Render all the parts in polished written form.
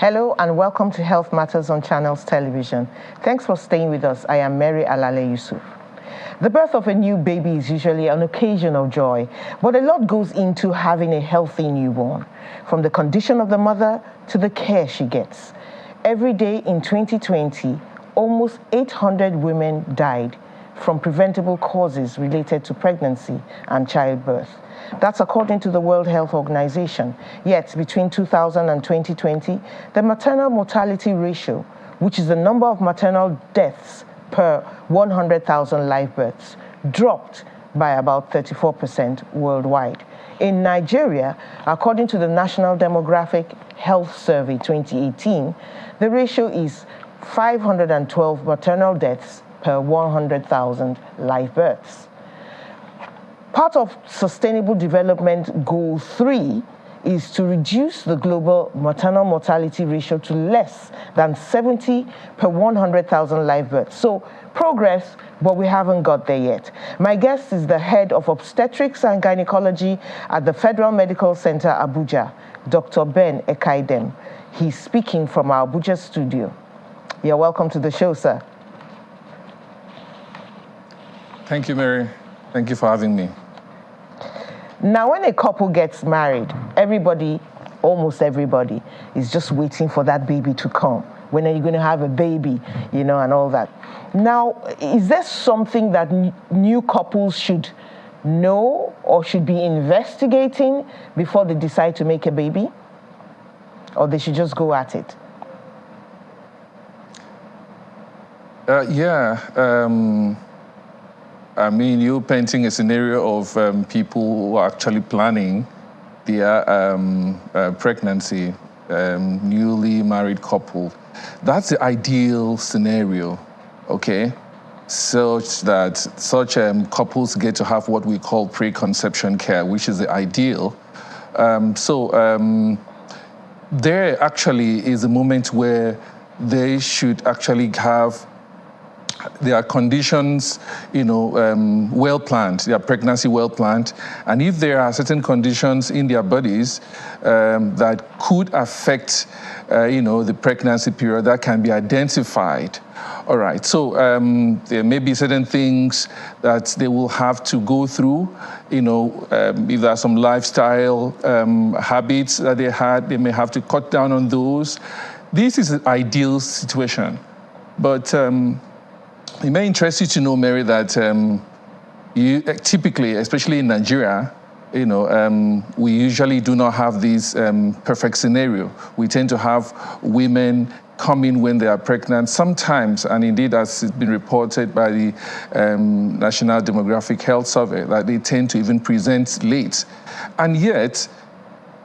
Hello and welcome to Health Matters on Channels Television. Thanks for staying with us. I am Mary Alale Yusuf. The birth of a new baby is usually an occasion of joy, but a lot goes into having a healthy newborn, from the condition of the mother to the care she gets. Every day in 2020, almost 800 women died from preventable causes related to pregnancy and childbirth. That's according to the World Health Organization. Yet, between 2000 and 2020, the maternal mortality ratio, which is the number of maternal deaths per 100,000 live births, dropped by about 34% worldwide. In Nigeria, according to the National Demographic Health Survey 2018, the ratio is 512 maternal deaths per 100,000 live births. Part of Sustainable Development Goal 3 is to reduce the global maternal mortality ratio to less than 70 per 100,000 live births. So progress, but we haven't got there yet. My guest is the head of obstetrics and gynecology at the Federal Medical Center, Abuja, Dr. Ben Ekaidem. He's speaking from our Abuja studio. You're welcome to the show, sir. Thank you, Mary. Thank you for having me. Now, when a couple gets married, almost everybody, is just waiting for that baby to come. When are you going to have a baby, and all that. Now, is there something that new couples should know or should be investigating before they decide to make a baby? Or they should just go at it? I mean, you're painting a scenario of people who are actually planning their pregnancy, newly married couple. That's the ideal scenario, okay? Such that couples get to have what we call preconception care, which is the ideal. There actually is a moment where they should actually have their conditions, well planned, their pregnancy well planned. And if there are certain conditions in their bodies that could affect, the pregnancy period, that can be identified. All right, so there may be certain things that they will have to go through. If there are some lifestyle habits that they had, they may have to cut down on those. This is an ideal situation. But it may interest you to know, Mary, that you typically, especially in Nigeria, we usually do not have this perfect scenario. We tend to have women come in when they are pregnant sometimes, and indeed, as it's been reported by the National Demographic Health Survey, that they tend to even present late. And yet,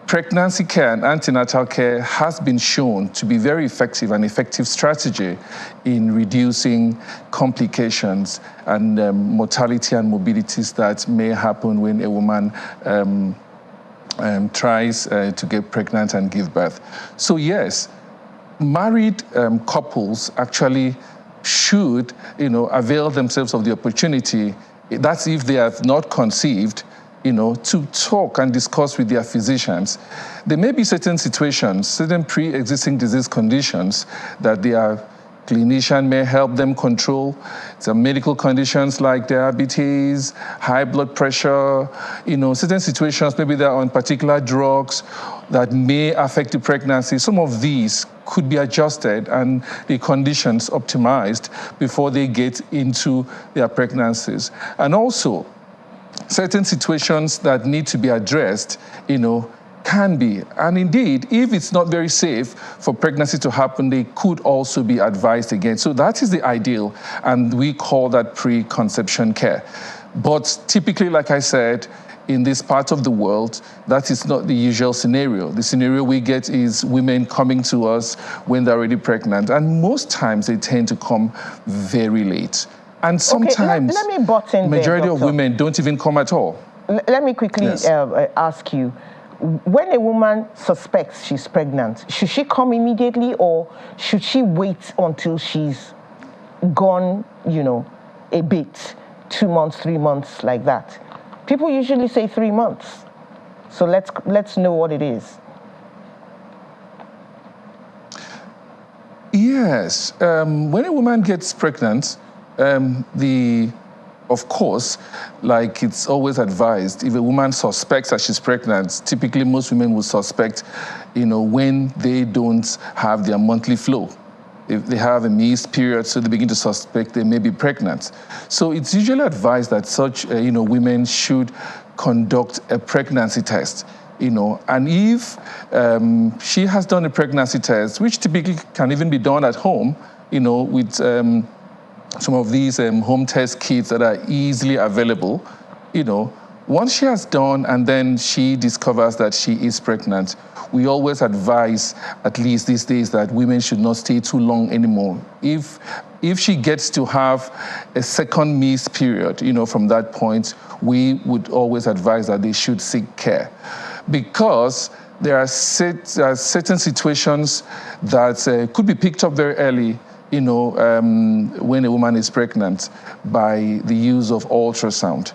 pregnancy care and antenatal care has been shown to be very effective, an effective strategy in reducing complications and mortality and morbidities that may happen when a woman tries to get pregnant and give birth. So yes, married couples actually should, avail themselves of the opportunity. That's if they have not conceived, to talk and discuss with their physicians. There may be certain situations, certain pre-existing disease conditions that their clinician may help them control. Some medical conditions like diabetes, high blood pressure, certain situations, maybe they're on particular drugs that may affect the pregnancy. Some of these could be adjusted and the conditions optimized before they get into their pregnancies. And also, certain situations that need to be addressed, can be. And indeed, if it's not very safe for pregnancy to happen, they could also be advised against. So that is the ideal, and we call that preconception care. But typically, like I said, in this part of the world, that is not the usual scenario. The scenario we get is women coming to us when they're already pregnant, and most times they tend to come very late. And sometimes, let me butt in majority there, of women don't even come at all. Let me quickly ask you, when a woman suspects she's pregnant, should she come immediately or should she wait until she's gone, a bit, 2 months, 3 months, like that? People usually say 3 months. So let's know what it is. Yes. When a woman gets pregnant, of course, like it's always advised, if a woman suspects that she's pregnant, typically most women will suspect, when they don't have their monthly flow. If they have a missed period, so they begin to suspect they may be pregnant. So it's usually advised that such, women should conduct a pregnancy test. And if she has done a pregnancy test, which typically can even be done at home, with some of these home test kits that are easily available, once she has done and then she discovers that she is pregnant, we always advise, at least these days, that women should not stay too long anymore. If she gets to have a second missed period, from that point, we would always advise that they should seek care. Because there are certain situations that could be picked up very early, when a woman is pregnant by the use of ultrasound.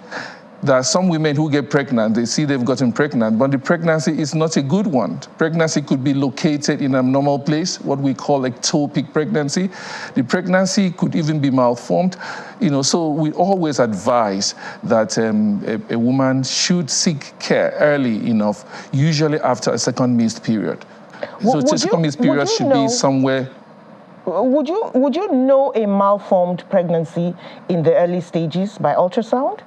There are some women who get pregnant, they see they've gotten pregnant, but the pregnancy is not a good one. Pregnancy could be located in an abnormal place, what we call ectopic pregnancy. The pregnancy could even be malformed. So we always advise that a woman should seek care early enough, usually after a second missed period. So the second missed period should be somewhere. Would you know a malformed pregnancy in the early stages by ultrasound?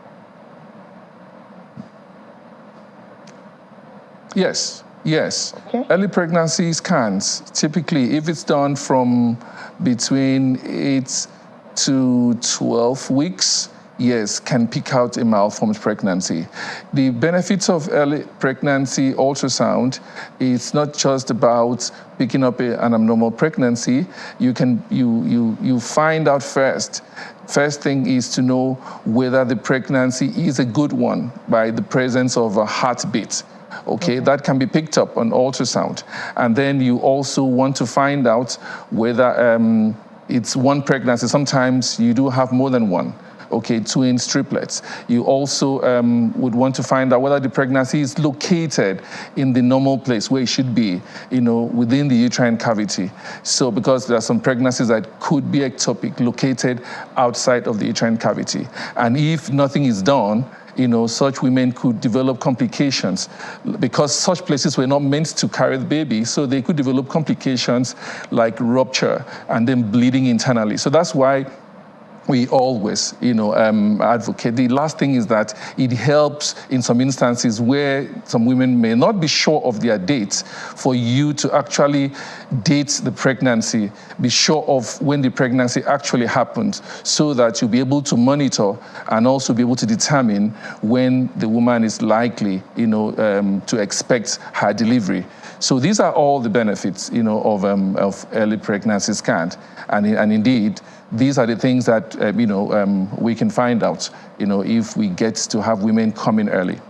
Yes. Okay. Early pregnancy scans, typically, if it's done from between 8 to 12 weeks, yes, can pick out a malformed pregnancy. The benefits of early pregnancy ultrasound is not just about picking up an abnormal pregnancy. You find out first. First thing is to know whether the pregnancy is a good one by the presence of a heartbeat. Okay, that can be picked up on ultrasound. And then you also want to find out whether it's one pregnancy. Sometimes you do have more than one. Okay, twins, triplets. You also would want to find out whether the pregnancy is located in the normal place where it should be, within the uterine cavity. So because there are some pregnancies that could be ectopic, located outside of the uterine cavity. And if nothing is done, such women could develop complications because such places were not meant to carry the baby, so they could develop complications like rupture and then bleeding internally. So that's why we always, advocate. The last thing is that it helps in some instances where some women may not be sure of their dates for you to actually date the pregnancy, be sure of when the pregnancy actually happened so that you'll be able to monitor and also be able to determine when the woman is likely, to expect her delivery. So these are all the benefits, of early pregnancy scan. And indeed, these are the things that, we can find out, if we get to have women come in early.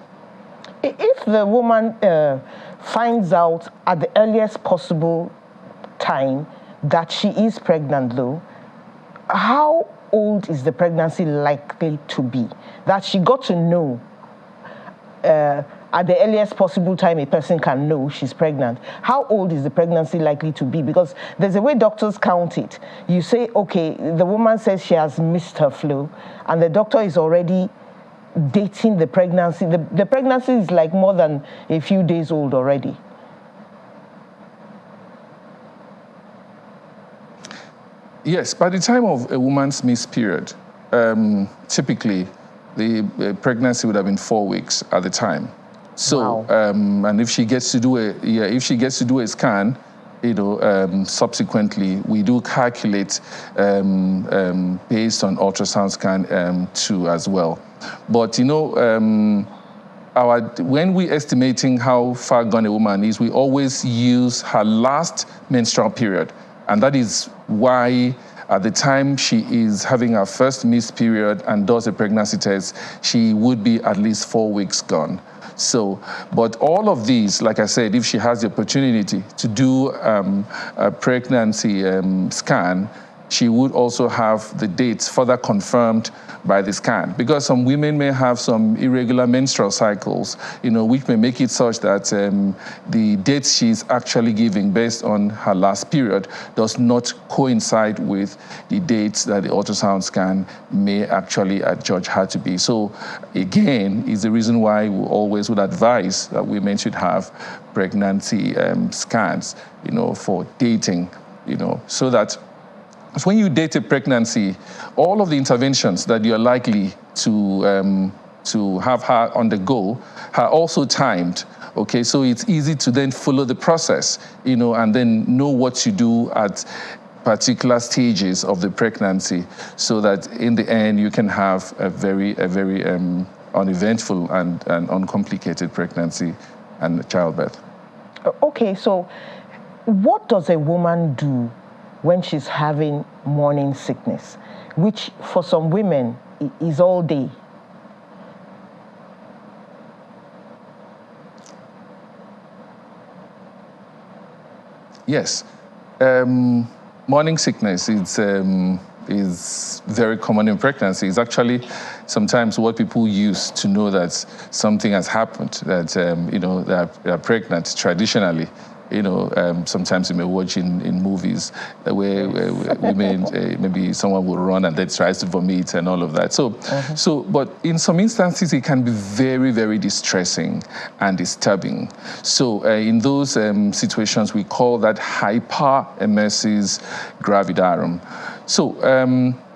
If the woman finds out at the earliest possible time that she is pregnant, though, how old is the pregnancy likely to be? That she got to know at the earliest possible time a person can know she's pregnant. How old is the pregnancy likely to be? Because there's a way doctors count it. You say, okay, the woman says she has missed her flow, and the doctor is already dating the pregnancy. The pregnancy is like more than a few days old already. Yes, by the time of a woman's missed period, typically the pregnancy would have been 4 weeks at the time. So, wow. And if she gets to do a scan, subsequently we do calculate based on ultrasound scan too as well. But when we estimating how far gone a woman is, we always use her last menstrual period, and that is why at the time she is having her first missed period and does a pregnancy test, she would be at least 4 weeks gone. So, but all of these, like I said, if she has the opportunity to do a pregnancy scan, she would also have the dates further confirmed by the scan, because some women may have some irregular menstrual cycles, which may make it such that the dates she's actually giving based on her last period does not coincide with the dates that the ultrasound scan may actually adjudge her to be. So again, is the reason why we always would advise that women should have pregnancy scans, for dating, so that when you date a pregnancy, all of the interventions that you're likely to have her undergo are also timed. Okay, so it's easy to then follow the process, and then know what to do at particular stages of the pregnancy, so that in the end you can have a very uneventful and uncomplicated pregnancy and childbirth. Okay, so what does a woman do when she's having morning sickness, which for some women is all day? Yes. Morning sickness is very common in pregnancy. It's actually sometimes what people use to know that something has happened, that they are pregnant traditionally. Sometimes you may watch in movies where women, maybe someone will run and then tries to vomit and all of that. But in some instances, it can be very, very distressing and disturbing. So in those situations, we call that hyperemesis gravidarum. So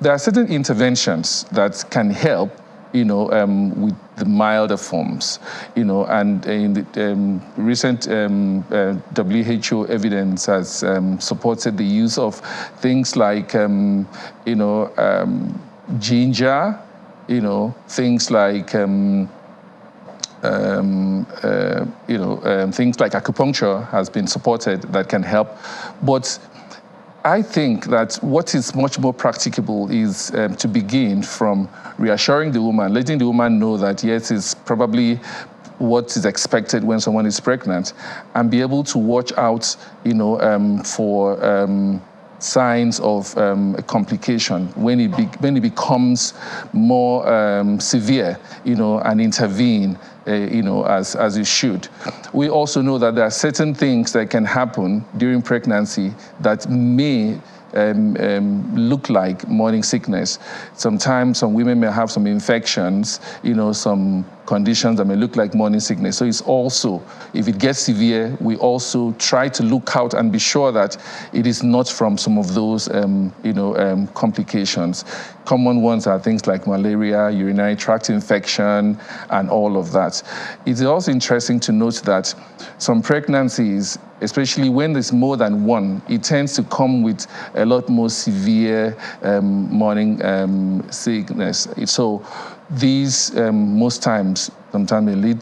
there are certain interventions that can help, with the milder forms, and in the recent WHO evidence has supported the use of things like, ginger, things like, things like acupuncture has been supported that can help. But I think that what is much more practicable is to begin from reassuring the woman, letting the woman know that, yes, it's probably what is expected when someone is pregnant, and be able to watch out, for signs of a complication when it becomes more severe, and intervene, as it should. We also know that there are certain things that can happen during pregnancy that may look like morning sickness. Sometimes some women may have some infections, some conditions that may look like morning sickness. So it's also, if it gets severe, we also try to look out and be sure that it is not from some of those, complications. Common ones are things like malaria, urinary tract infection, and all of that. It's also interesting to note that some pregnancies, especially when there's more than one, it tends to come with a lot more severe morning sickness. So these most times, sometimes may lead,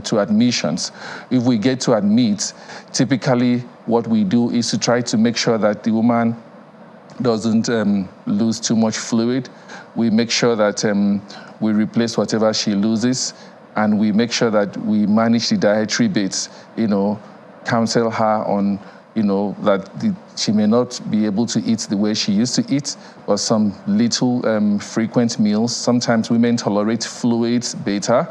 to admissions. If we get to admit, typically what we do is to try to make sure that the woman doesn't lose too much fluid. We make sure that we replace whatever she loses, and we make sure that we manage the dietary bits, counsel her on, that she may not be able to eat the way she used to eat, or some little frequent meals. Sometimes women tolerate fluids better,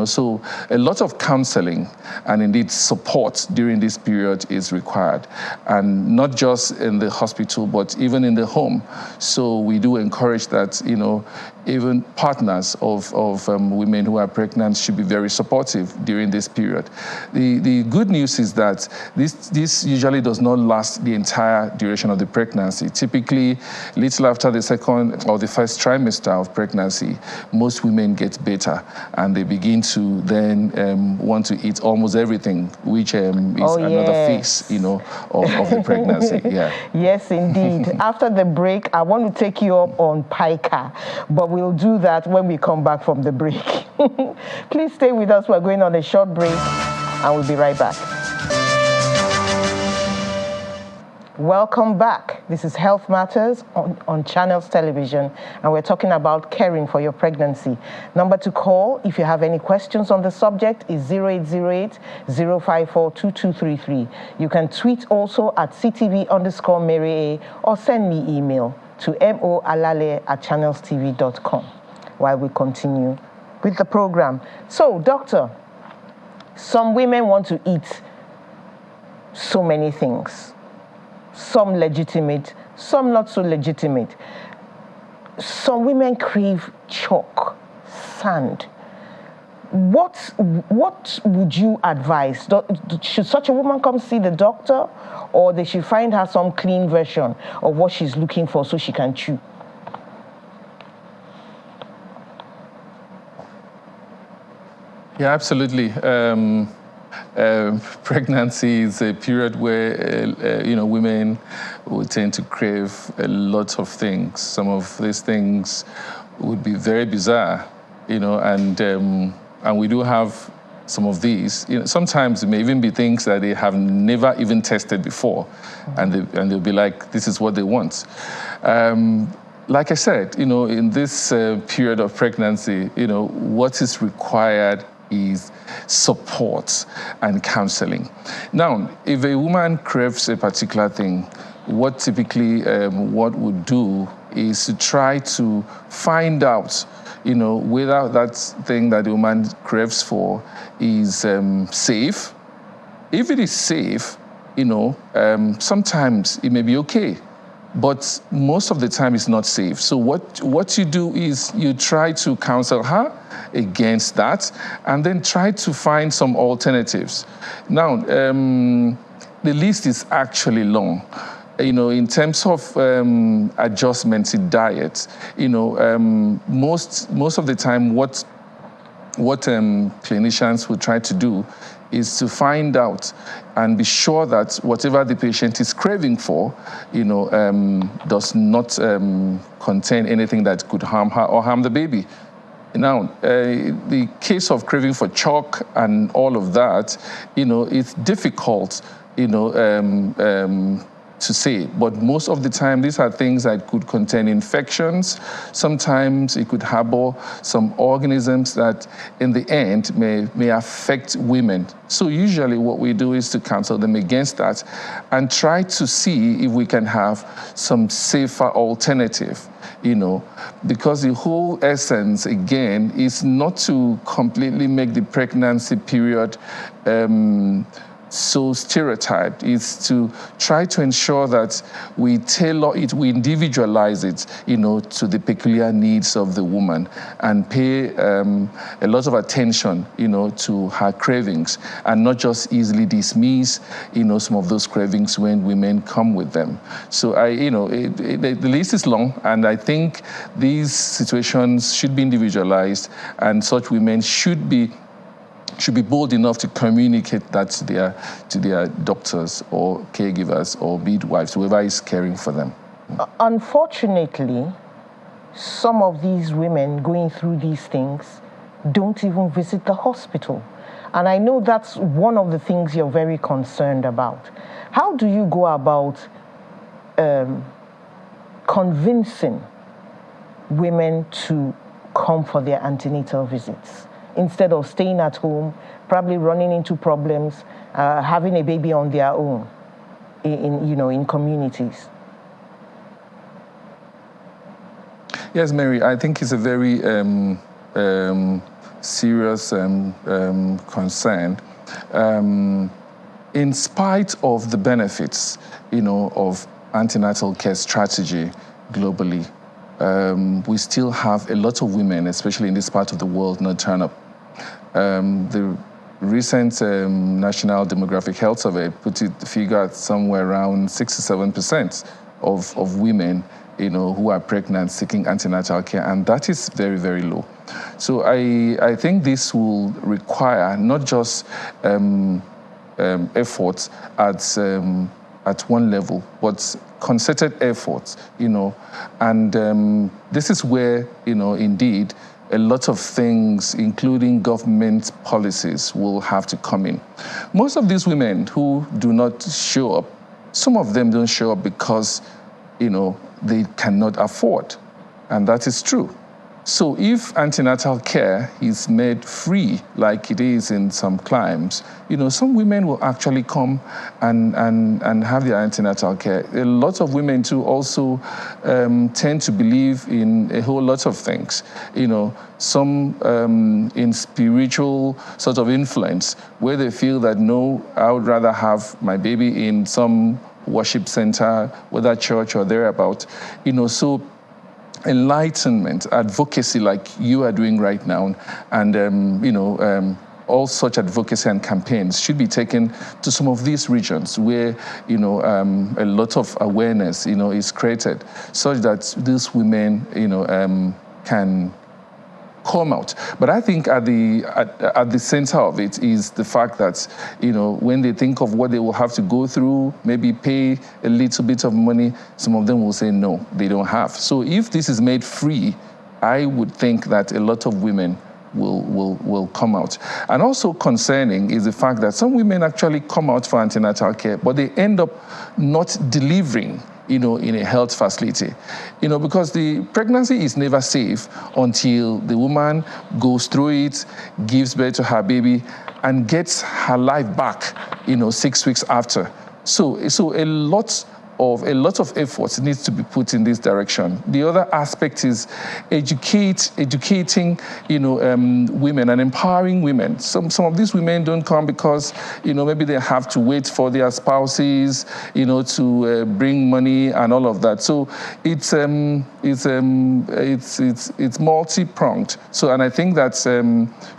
so a lot of counseling and indeed support during this period is required, and not just in the hospital, but even in the home. So we do encourage that, even partners of women who are pregnant should be very supportive during this period. The good news is that this usually does not last the entire duration of the pregnancy. Typically, little after the second or the first trimester of pregnancy, most women get better, and they begin to then want to eat almost everything, which is another phase, of the pregnancy. Yeah. Yes, indeed. After the break, I want to take you up on pica, but we'll do that when we come back from the break. Please stay with us. We're going on a short break, and we'll be right back. Welcome back. This is Health Matters on Channels Television, and we're talking about caring for your pregnancy. Number to call if you have any questions on the subject is 0808-054-2233. You can tweet also at CTV_Mary A, or send me email to moalale@channelstv.com while we continue with the program. So, doctor, some women want to eat so many things. Some legitimate, some not so legitimate. Some women crave chalk, sand. What would you advise? Should such a woman come see the doctor, or they should find her some clean version of what she's looking for so she can chew? Yeah, absolutely. Pregnancy is a period where women will tend to crave a lot of things. Some of these things would be very bizarre, and we do have some of these. Sometimes it may even be things that they have never even tested before, and they'll be like, this is what they want. Like I said, in this period of pregnancy, what is required is support and counseling. Now, if a woman craves a particular thing, what typically what would do is to try to find out, whether that thing that the woman craves for is safe. If it is safe, sometimes it may be okay, but most of the time it's not safe. So what you do is you try to counsel her against that, and then try to find some alternatives. Now, the list is actually long. In terms of adjustments in diet, most of the time what clinicians will try to do is to find out and be sure that whatever the patient is craving for, does not contain anything that could harm her or harm the baby. Now, the case of craving for chalk and all of that, it's difficult, to say, but most of the time these are things that could contain infections. Sometimes it could harbor some organisms that in the end may affect women. So usually what we do is to counsel them against that and try to see if we can have some safer alternative, because the whole essence, again, is not to completely make the pregnancy period so stereotyped. Is to try to ensure that we tailor it, we individualize it, to the peculiar needs of the woman, and pay a lot of attention, to her cravings, and not just easily dismiss, some of those cravings when women come with them. So the list is long, and I think these situations should be individualized, and such women should be bold enough to communicate that to their doctors or caregivers or midwives, whoever is caring for them. Unfortunately, some of these women going through these things don't even visit the hospital. And I know that's one of the things you're very concerned about. How do you go about convincing women to come for their antenatal visits, instead of staying at home, probably running into problems, having a baby on their own in communities? Yes, Mary, I think it's a very serious concern. In spite of the benefits, of antenatal care strategy globally, we still have a lot of women, especially in this part of the world, not turn up. The recent National Demographic Health Survey put the figure at somewhere around 67% of women, who are pregnant seeking antenatal care, and that is very, very low. So I think this will require not just efforts at one level, but concerted efforts, and this is where, indeed, a lot of things, including government policies, will have to come in. Most of these women who do not show up Some of them don't show up because, they cannot afford. And that is true. So if antenatal care is made free, like it is in some climes, some women will actually come and have their antenatal care. A lot of women too also tend to believe in a whole lot of things. Some in spiritual sort of influence, where they feel that, no, I would rather have my baby in some worship center, whether church or thereabout. So enlightenment, advocacy like you are doing right now, and all such advocacy and campaigns should be taken to some of these regions where a lot of awareness is created, such that these women can come out. But I think at the center of it is the fact that when they think of what they will have to go through, maybe pay a little bit of money, some of them will say no, they don't have. So if this is made free, I would think that a lot of women will come out. And also concerning is the fact that some women actually come out for antenatal care, but they end up not delivering in a health facility, because the pregnancy is never safe until the woman goes through it, gives birth to her baby, and gets her life back, 6 weeks after. So a lot of efforts needs to be put in this direction. The other aspect is educating, women and empowering women. Some of these women don't come because, maybe they have to wait for their spouses, to bring money and all of that. So it's multi-pronged. So, and I think that's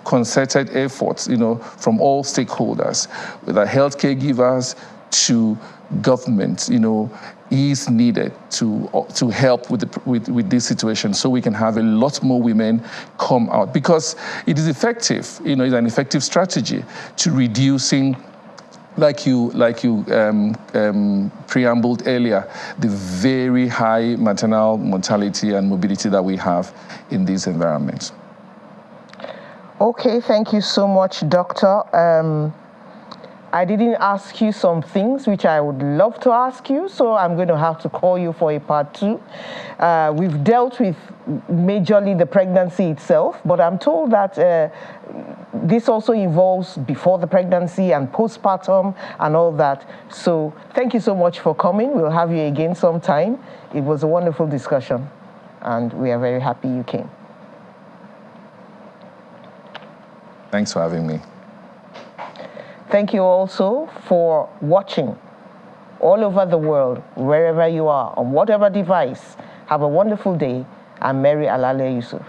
concerted efforts, from all stakeholders, with our healthcare givers to government, is needed to help with this situation, so we can have a lot more women come out, because it is effective. It's an effective strategy to reducing, like you preambled earlier, the very high maternal mortality and morbidity that we have in these environments. Okay, thank you so much, Doctor. I didn't ask you some things which I would love to ask you, so I'm going to have to call you for a part 2. We've dealt with majorly the pregnancy itself, but I'm told that this also involves before the pregnancy and postpartum and all that. So thank you so much for coming. We'll have you again sometime. It was a wonderful discussion, and we are very happy you came. Thanks for having me. Thank you also for watching all over the world, wherever you are, on whatever device. Have a wonderful day. I'm Mary Alale Yusuf.